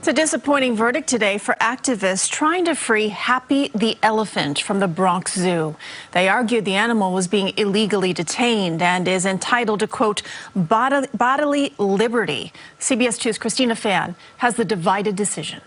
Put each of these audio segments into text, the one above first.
It's a disappointing verdict today for activists trying to free Happy the elephant from the Bronx Zoo. They argued the animal was being illegally detained and is entitled to, quote, bodily liberty. CBS 2's Christina Fan has the divided decision.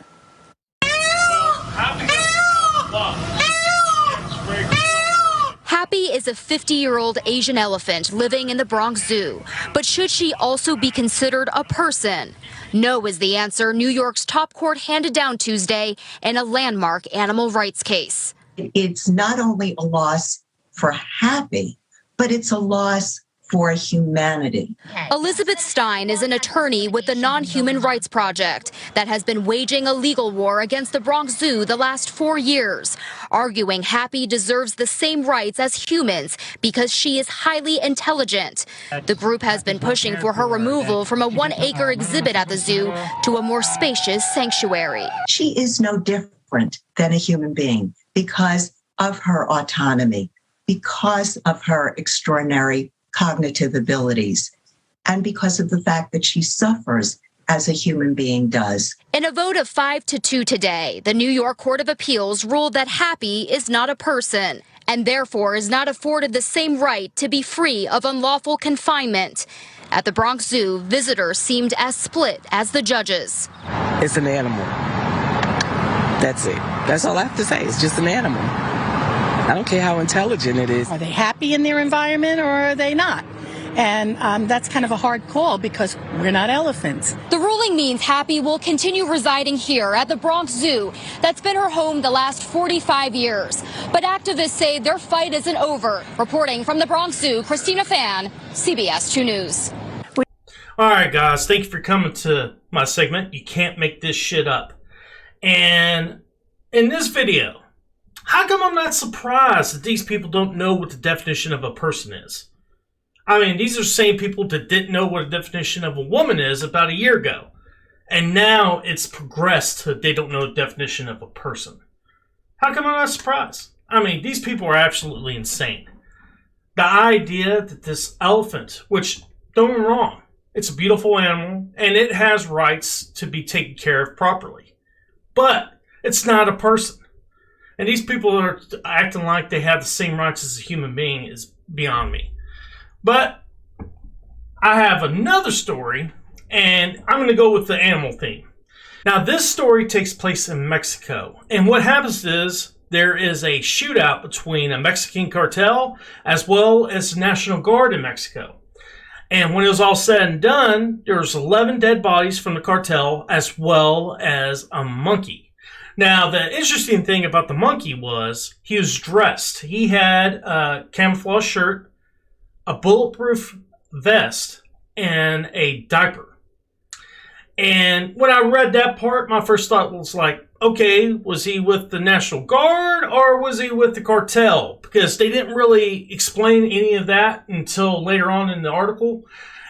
Happy is a 50-year-old Asian elephant living in the Bronx Zoo. But should she also be considered a person? No is the answer New York's top court handed down Tuesday in a landmark animal rights case. It's not only a loss for Happy, but it's a loss for humanity. Elizabeth Stein is an attorney with the Non-Human Rights Project that has been waging a legal war against the Bronx Zoo the last 4 years, arguing Happy deserves the same rights as humans because she is highly intelligent. The group has been pushing for her removal from a 1-acre exhibit at the zoo to a more spacious sanctuary. She is no different than a human being because of her autonomy, because of her extraordinary cognitive abilities, and because of the fact that she suffers as a human being does. In a vote of 5-2 today, the New York Court of Appeals ruled that Happy is not a person and therefore is not afforded the same right to be free of unlawful confinement. At the Bronx Zoo, visitors seemed as split as the judges. It's an animal. That's it. That's all I have to say. It's just an animal. I don't care how intelligent it is. Are they happy in their environment or are they not? And that's kind of a hard call because we're not elephants. The ruling means Happy will continue residing here at the Bronx Zoo. That's been her home the last 45 years. But activists say their fight isn't over. Reporting from the Bronx Zoo, Christina Fan, CBS 2 News. All right, guys, thank you for coming to my segment. You can't make this shit up. And in this video, how come I'm not surprised that these people don't know what the definition of a person is? I mean, these are the same people that didn't know what a definition of a woman is about a year ago. And now it's progressed to they don't know the definition of a person. How come I'm not surprised? I mean, these people are absolutely insane. The idea that this elephant, which, don't get me wrong, it's a beautiful animal and it has rights to be taken care of properly. But it's not a person. And these people are acting like they have the same rights as a human being is beyond me. But I have another story, and I'm going to go with the animal theme. Now, this story takes place in Mexico. And what happens is there is a shootout between a Mexican cartel as well as the National Guard in Mexico. And when it was all said and done, there was 11 dead bodies from the cartel as well as a monkey. Now, the interesting thing about the monkey was he was dressed. He had a camouflage shirt, a bulletproof vest, and a diaper. And when I read that part, my first thought was like, okay, was he with the National Guard or was he with the cartel? Because they didn't really explain any of that until later on in the article.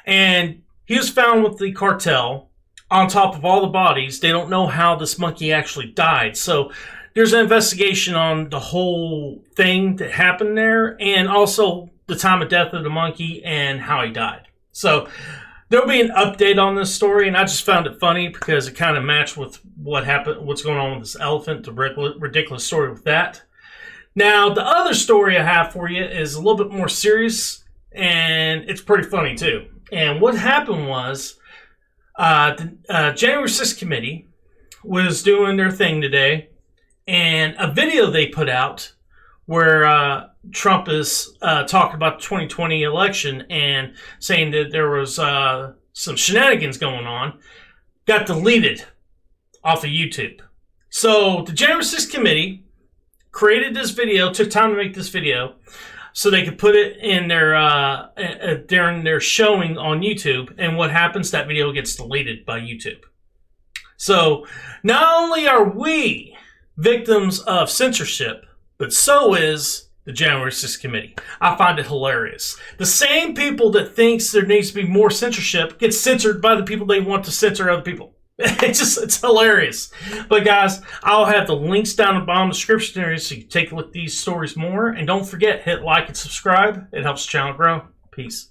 And he was found with the cartel. On top of all the bodies, they don't know how this monkey actually died. So there's an investigation on the whole thing that happened there and also the time of death of the monkey and how he died. So there'll be an update on this story, and I just found it funny because it kind of matched with what happened, what's going on with this elephant, the ridiculous story with that. Now, the other story I have for you is a little bit more serious, and it's pretty funny too. And what happened was, the January 6th committee was doing their thing today, and a video they put out where Trump is talking about the 2020 election and saying that there was some shenanigans going on, got deleted off of YouTube. So the January 6th committee created this video, took time to make this video, so they could put it in their during their showing on YouTube. And what happens? That video gets deleted by YouTube. So not only are we victims of censorship, but so is the January 6th committee. I find it hilarious. The same people that thinks there needs to be more censorship get censored by the people they want to censor other people. It's hilarious. But guys, I'll have the links down in the bottom of the description area so you can take a look at these stories more. And don't forget, hit like and subscribe. It helps the channel grow. Peace.